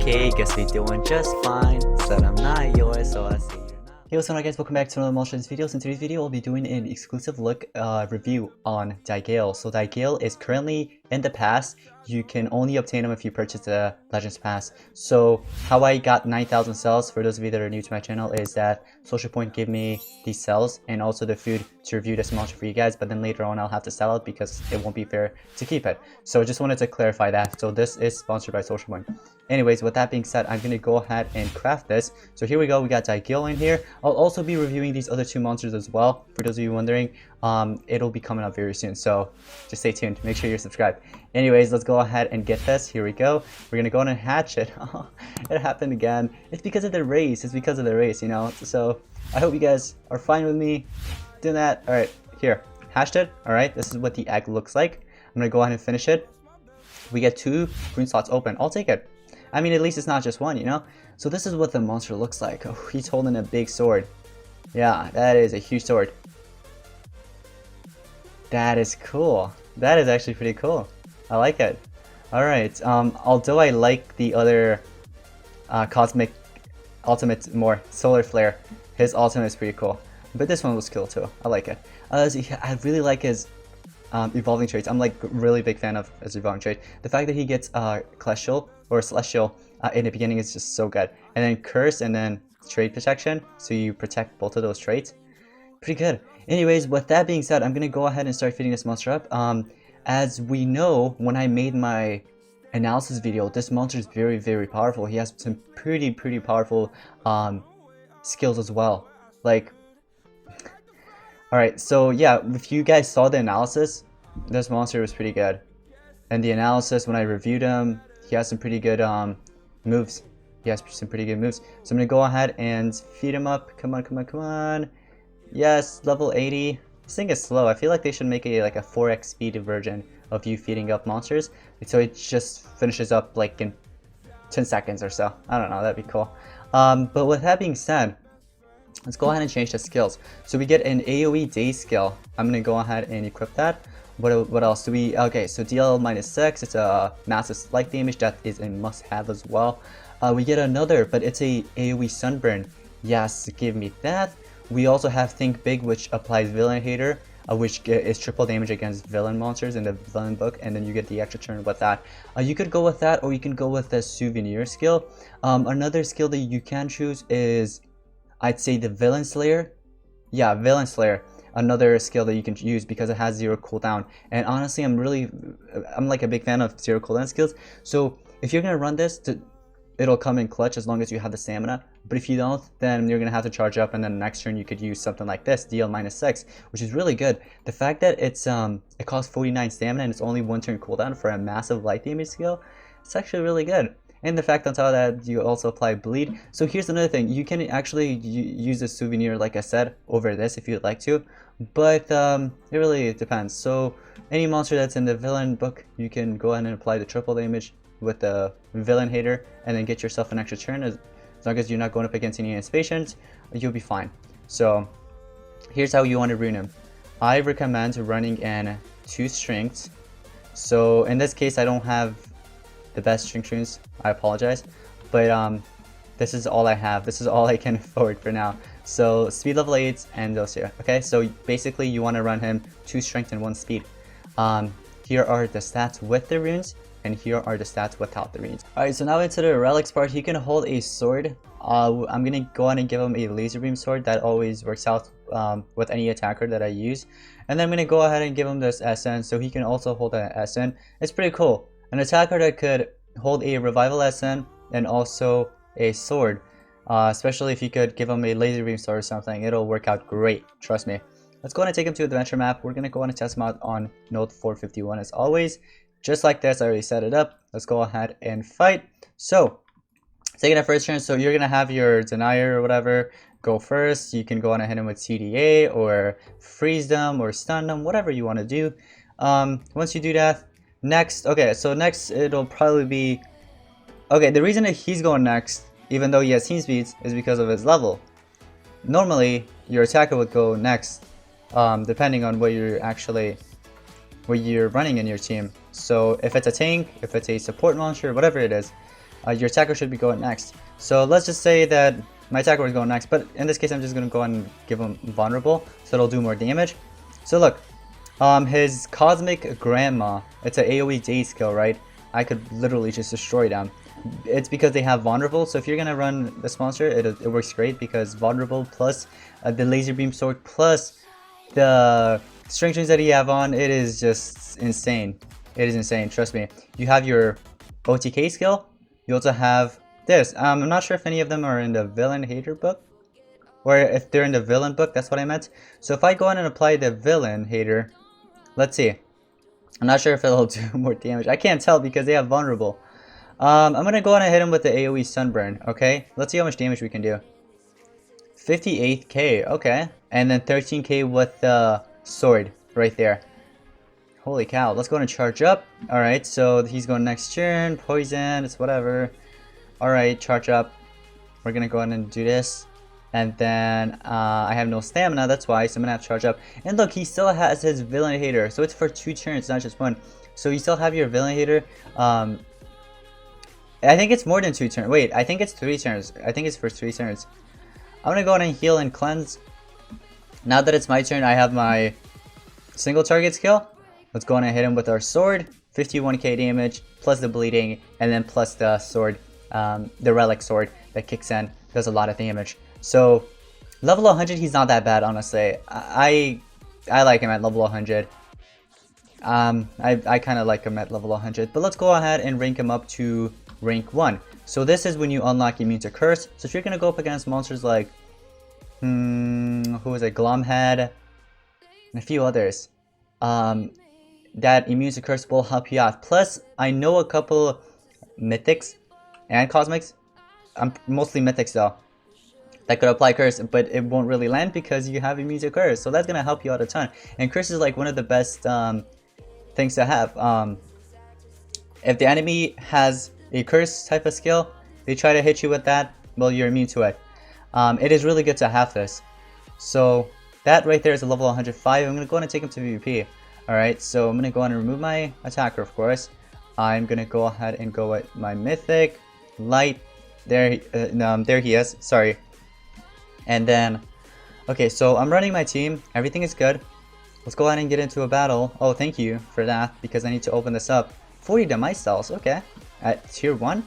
okay, guess we doing just fine. Said I'm not yours, so I see you're not. Hey, what's going on guys, welcome back to another Monsters videos. In today's video, I'll be doing an exclusive look review on Diegael. So Diegael is currently in the past. You can only obtain them if you purchase the Legends Pass. So how I got 9,000 cells, for those of you that are new to my channel, is that Social Point gave me these cells and also the food to review this monster for you guys, but then later on I'll have to sell it because it won't be fair to keep it. So I just wanted to clarify that. So this is sponsored by Social Point. Anyways, with that being said, I'm going to go ahead and craft this. So here we go, we got Diegael in here. I'll also be reviewing these other two monsters as well, for those of you wondering. It'll be coming up very soon, so just stay tuned. Make sure you're subscribed. Anyways, let's go ahead and get this. Here we go. We're gonna go on and hatch it. Oh, it happened again. It's because of the race. It's because of the race, you know. So I hope you guys are fine with me doing that. All right, here, hatched it. All right, this is what the egg looks like. I'm gonna go ahead and finish it. We get 2 green slots open. I'll take it. I mean, at least it's not just one, you know. So this is what the monster looks like. Oh, he's holding a big sword. Yeah, that is a huge sword. That is cool. That is actually pretty cool. I like it. Alright, although I like the other Cosmic Ultimate more, Solar Flare, his ultimate is pretty cool. But this one was cool too. I like it. I really like his evolving traits. I'm like really big fan of his evolving trait. The fact that he gets Celestial or Celestial in the beginning is just so good. And then Curse and then Trait Protection, so you protect both of those traits. Pretty good. Anyways, with that being said, I'm gonna go ahead and start feeding this monster up. As we know, when I made my analysis video, this monster is very, very powerful. He has some pretty powerful skills as well. Like, alright, so yeah, if you guys saw the analysis, this monster was pretty good. And the analysis, when I reviewed him, he has some pretty good moves. He has some pretty good moves. So I'm gonna go ahead and feed him up. Come on, come on, come on. Yes, level 80. This thing is slow. I feel like they should make a 4x speed version of you feeding up monsters, so it just finishes up like in 10 seconds or so. I don't know, that'd be cool. But with that being said, let's go ahead and change the skills. So we get an AoE day skill. I'm gonna go ahead and equip that. What else do we? Okay, so DL -6. It's a massive light damage. That is a must-have as well. We get another, but it's a AoE sunburn. Yes, give me that. We also have Think Big, which applies Villain Hater, which is triple damage against villain monsters in the villain book, and then you get the extra turn with that. You could go with that, or you can go with the Souvenir skill. Another skill that you can choose is, I'd say, the Villain Slayer. Yeah, Villain Slayer. Another skill that you can use because it has 0 cooldown. And honestly, I'm like a big fan of 0 cooldown skills. So if you're gonna run this, it'll come in clutch as long as you have the stamina. But if you don't, then you're gonna have to charge up, and then next turn you could use something like this, DL -6, which is really good. The fact that it's it costs 49 stamina and it's only 1 turn cooldown for a massive light damage skill, it's actually really good. And the fact on top of that, you also apply bleed. So here's another thing: you can actually use a Souvenir, like I said, over this if you'd like to, but it really depends. So any monster that's in the villain book, you can go ahead and apply the triple damage with the Villain Hater, and then get yourself an extra turn. As long as you're not going up against any patients, you'll be fine. So here's how you want to rune him. I recommend running in 2 strengths. So in this case, I don't have the best strength runes. I apologize, but this is all I have. This is all I can afford for now. So speed level 8 and those here. Okay, so basically you want to run him 2 strength and 1 speed. Here are the stats with the runes, and here are the stats without the runes. Alright, so now into the relics part. He can hold a sword. I'm gonna go on and give him a laser beam sword. That always works out with any attacker that I use. And then I'm gonna go ahead and give him this SN, so he can also hold an SN. It's pretty cool. An attacker that could hold a revival SN and also a sword, especially if you could give him a laser beam sword or something, it'll work out great. Trust me. Let's go ahead and take him to adventure map. We're gonna go on and test him out on node 451 as always. Just like this, I already set it up. Let's go ahead and fight. So, taking that first turn, so you're gonna have your denier or whatever go first. You can go on and hit him with CDA or freeze them or stun them, whatever you want to do. Once you do that, next, okay, so next it'll probably be, okay, the reason that he's going next, even though he has team speeds, is because of his level. Normally, your attacker would go next, depending on what you're running in your team. So if it's a tank, if it's a support monster, whatever it is, your attacker should be going next. So let's just say that my attacker was going next, but in this case I'm just going to go ahead and give him vulnerable, so it'll do more damage. So look, his Cosmic Grandma, it's an AoE daze skill, right? I could literally just destroy them. It's because they have vulnerable, so if you're going to run this monster, it works great because vulnerable plus the laser beam sword plus the string chains that you have on, it is just insane. It is insane, trust me. You have your OTK skill, you also have this. I'm not sure if any of them are in the villain hater book, or if they're in the villain book, that's what I meant. So if I go in and apply the villain hater, let's see. I'm not sure if it'll do more damage. I can't tell because they have vulnerable. I'm gonna go in and hit him with the AoE sunburn, okay? Let's see how much damage we can do. 58k, okay. And then 13k with the sword right there. Holy cow, let's go and charge up. Alright, so he's going next turn, poison, it's whatever. Alright, charge up. We're gonna go ahead and do this. And then I have no stamina, that's why, so I'm gonna have to charge up. And look, he still has his villain hater, so it's for 2 turns, not just 1. So you still have your villain hater. I think it's more than 2 turns. Wait, I think it's 3 turns. I think it's for 3 turns. I'm gonna go ahead and heal and cleanse. Now that it's my turn, I have my single target skill. Let's go on and hit him with our sword. 51k damage, plus the bleeding, and then plus the sword, the relic sword that kicks in. Does a lot of damage. So, level 100, he's not that bad, honestly. I like him at level 100. I kind of like him at level 100. But let's go ahead and rank him up to rank 1. So this is when you unlock immune to curse. So if you're going to go up against monsters like, who is it, Glumhead, and a few others, that immune to curse will help you out. Plus, I know a couple mythics and cosmics, mostly mythics though, that could apply curse, but it won't really land because you have immune to curse. So that's going to help you out a ton. And curse is like one of the best things to have. If the enemy has a curse type of skill, they try to hit you with that, well, you're immune to it. It is really good to have this. So that right there is a level 105. I'm going to go ahead and take him to PvP. Alright, so I'm going to go ahead and remove my attacker, of course. I'm going to go ahead and go with my mythic, light, there he is, sorry. And then, okay, so I'm running my team, everything is good. Let's go ahead and get into a battle. Oh, thank you for that, because I need to open this up. 40 demise cells, okay. At tier 1.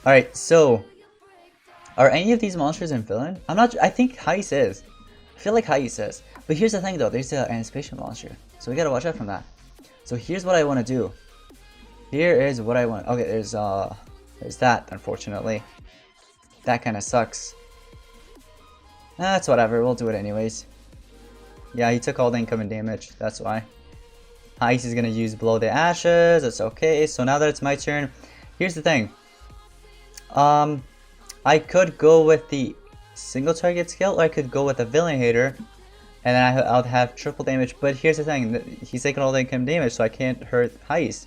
Alright, so are any of these monsters in villain? I'm not, I think Heis is. I feel like Heis is. But here's the thing though, there's an anticipation monster. So we gotta watch out from that. So here's what I want to do. Here is what I want. Okay, there's that, unfortunately. That kind of sucks. That's whatever, we'll do it anyways. Yeah, he took all the incoming damage, that's why. Heis is gonna use Blow the Ashes, it's okay. So now that it's my turn, here's the thing. I could go with the single target skill, or I could go with the villain hater, and then I'll have triple damage. But here's the thing, he's taking all the incoming damage, so I can't hurt Heis,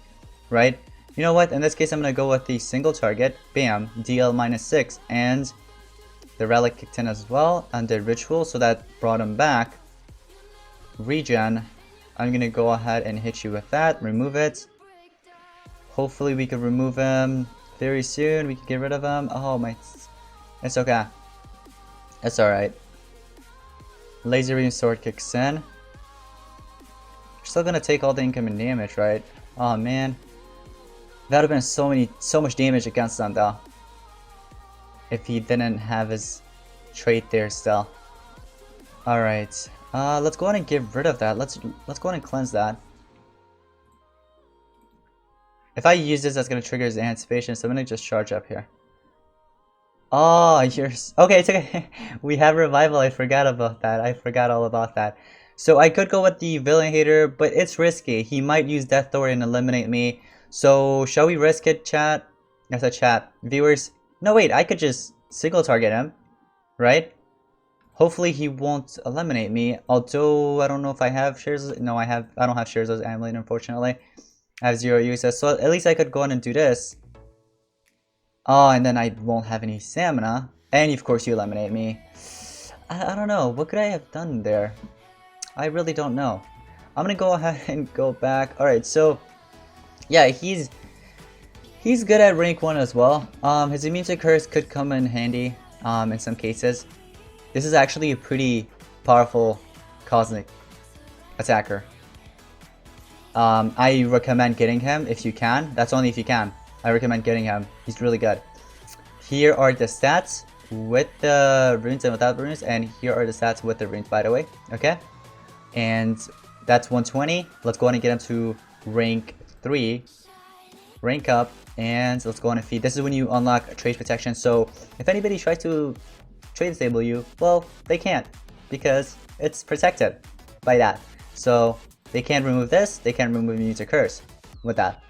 right? You know what, in this case I'm gonna go with the single target, bam, DL -6, and the relic kicked in as well, and the ritual, so that brought him back. Regen, I'm gonna go ahead and hit you with that, remove it. Hopefully we can remove him very soon, we can get rid of him. Oh my, it's okay. It's alright. Laser beam sword kicks in. You're still gonna take all the incoming damage, right? Oh man. That would have been so much damage against them though, if he didn't have his trait there still. Alright. Let's go ahead and get rid of that. Let's go ahead and cleanse that. If I use this, that's gonna trigger his anticipation, so I'm gonna just charge up here. Oh, okay, it's okay. We have revival, I forgot about that. I forgot all about that. So I could go with the villain hater, but it's risky. He might use Death Thor and eliminate me. So shall we risk it, chat? I said chat. Viewers? No wait, I could just single target him, right? Hopefully he won't eliminate me. Although I don't know if I have shares. No, I don't have shares as amulet, unfortunately. I have 0 uses, so at least I could go on and do this. Oh, and then I won't have any stamina. And of course you eliminate me. I don't know. What could I have done there? I really don't know. I'm gonna go ahead and go back. Alright, so yeah, he's He's good at rank 1 as well. His immune to curse could come in handy in some cases. This is actually a pretty powerful cosmic attacker. I recommend getting him if you can. That's only if you can. I recommend getting him. He's really good. Here are the stats with the runes and without the runes, and here are the stats with the runes, by the way. Okay, and that's 120. Let's go ahead and get him to rank 3, rank up, and let's go on and feed. This is when you unlock trade protection. So if anybody tries to trade disable you, well, they can't because it's protected by that. So they can't remove this. They can't remove immune to curse with that.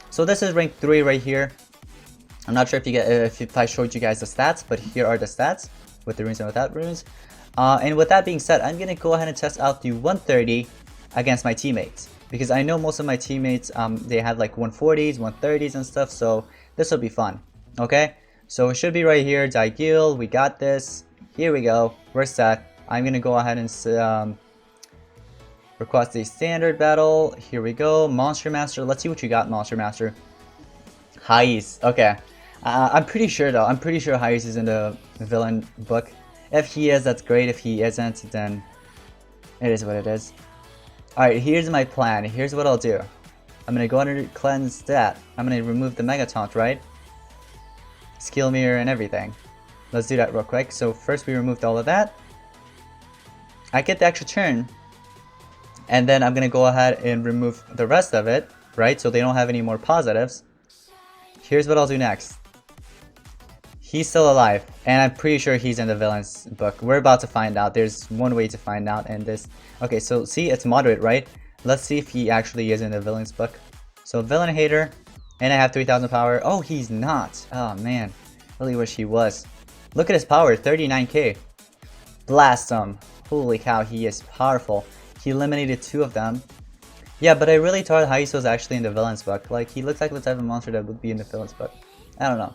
So this is rank 3 right here. I'm not sure if you get if I showed you guys the stats, but here are the stats with the runes and without runes. And with that being said, I'm gonna go ahead and test out the 130 against my teammates because I know most of my teammates they have like 140s, 130s and stuff. So this will be fun. Okay, so it should be right here. Diegael, we got this. Here we go. We're set. I'm gonna go ahead and request a standard battle. Here we go. Monster Master. Let's see what you got, Monster Master. Heis. Okay. I'm pretty sure though. I'm pretty sure Heis is in the villain book. If he is, that's great. If he isn't, then it is what it is. Alright, here's my plan. Here's what I'll do. I'm gonna go under cleanse that. I'm gonna remove the Mega Taunt, right? Skill mirror and everything. Let's do that real quick. So first we removed all of that. I get the extra turn. And then I'm gonna go ahead and remove the rest of it, right? So they don't have any more positives. Here's what I'll do next. He's still alive, and I'm pretty sure he's in the villain's book. We're about to find out. There's one way to find out, and this... Okay, so see, it's moderate, right? Let's see if he actually is in the villain's book. So villain hater, and I have 3,000 power. Oh, he's not. Oh, man. Really wish he was. Look at his power, 39k. Blast him. Holy cow, he is powerful. He eliminated 2 of them. Yeah, but I really thought Heis was actually in the villain's book. Like, he looks like the type of monster that would be in the villain's book. I don't know.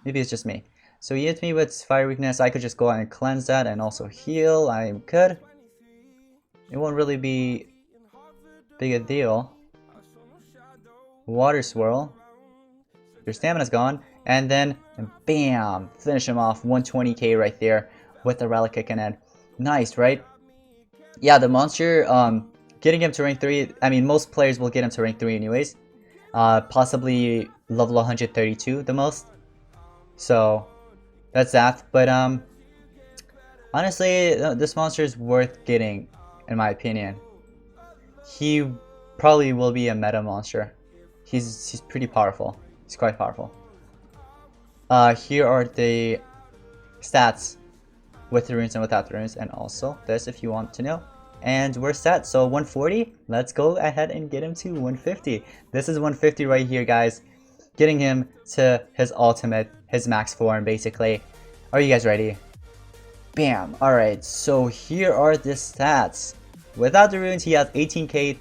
Maybe it's just me. So he hit me with fire weakness. I could just go ahead and cleanse that and also heal. I could. It won't really be big a deal. Water swirl. Your stamina's gone. And then, bam! Finish him off. 120k right there with the relic kicking in. Nice, right? Yeah, the monster, getting him to rank 3, I mean, most players will get him to rank 3 anyways. Possibly level 132 the most. So, that's that. But, honestly, this monster is worth getting, in my opinion. He probably will be a meta monster. He's pretty powerful. He's quite powerful. Here are the stats with the runes and without the runes, and also this if you want to know. And we're set. So 140. Let's go ahead and get him to 150. This is 150 right here, guys. Getting him to his ultimate, his max form, basically. Are you guys ready? Bam. Alright, so here are the stats. Without the runes, he has 18k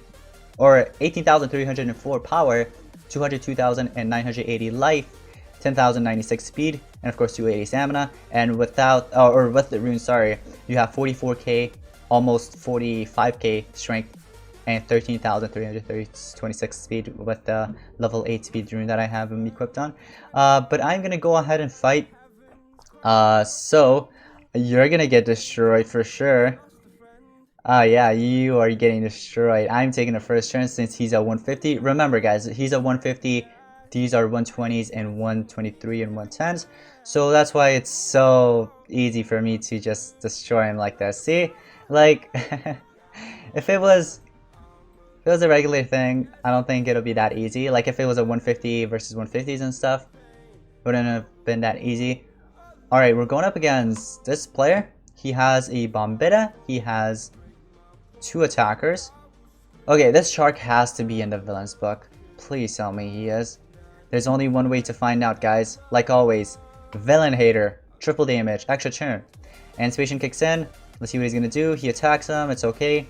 or 18,304 power, 202,980 life, 10,096 speed, and of course 280 stamina. And without, or with the runes, sorry, you have 44k, almost 45k strength, and 13,326 speed with the level 8 speed rune that I have him equipped on. But I'm gonna go ahead and fight. So you're gonna get destroyed for sure. Yeah, you are getting destroyed. I'm taking the first turn since he's at 150. Remember, guys, he's at 150. These are 120s and 123 and 110s. So that's why it's so easy for me to just destroy him like that. See, like if it was a regular thing, I don't think it'll be that easy. Like if it was a 150 versus 150s and stuff, wouldn't have been that easy. All right, we're going up against this player. He has a Bombetta. He has 2 attackers. Okay, this shark has to be in the villain's book. Please tell me he is. There's only one way to find out, guys. Like always, villain hater, triple damage, extra turn. Anticipation kicks in. Let's see what he's gonna do. He attacks him. It's okay.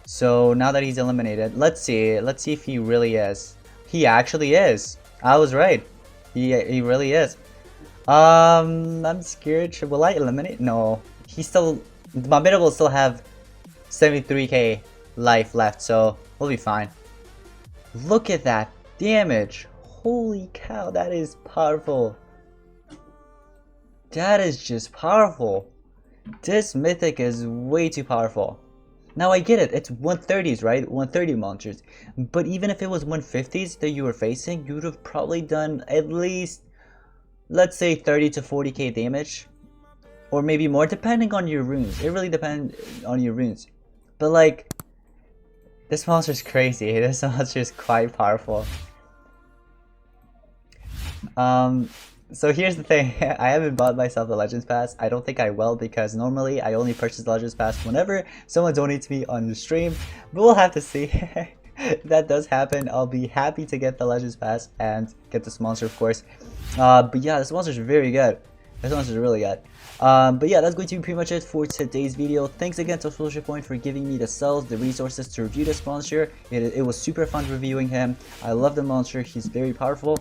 So now that he's eliminated, let's see if he really is. He actually is. I was right. He really is. I'm scared. Will I eliminate? No. He still, Bombetta will still have 73k life left, so we'll be fine. Look at that damage. Holy cow, that is powerful. That is just powerful. This mythic is way too powerful. Now I get it, it's 130s, right? 130 monsters. But even if it was 150s that you were facing, you would have probably done at least, let's say 30 to 40k damage. Or maybe more, depending on your runes. It really depends on your runes. But like, this monster is crazy. This monster is quite powerful. So here's the thing, I haven't bought myself the Legends Pass. I don't think I will because normally I only purchase the Legends Pass whenever someone donates me on the stream, but we'll have to see. If that does happen, I'll be happy to get the Legends Pass and get this monster, of course. But yeah, this monster is very good. This monster is really good. But yeah, that's going to be pretty much it for today's video. Thanks again to Social Point for giving me the cells, the resources to review this monster. It was super fun reviewing him. I love the monster, he's very powerful.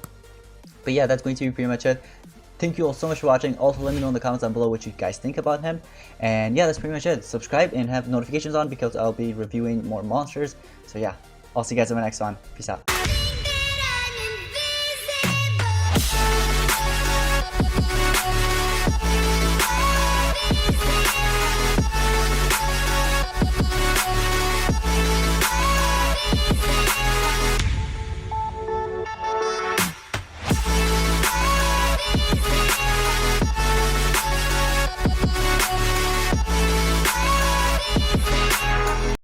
But yeah, that's going to be pretty much it. Thank you all so much for watching. Also, let me know in the comments down below what you guys think about him. And yeah, that's pretty much it. Subscribe and have notifications on because I'll be reviewing more monsters. So yeah, I'll see you guys in my next one. Peace out.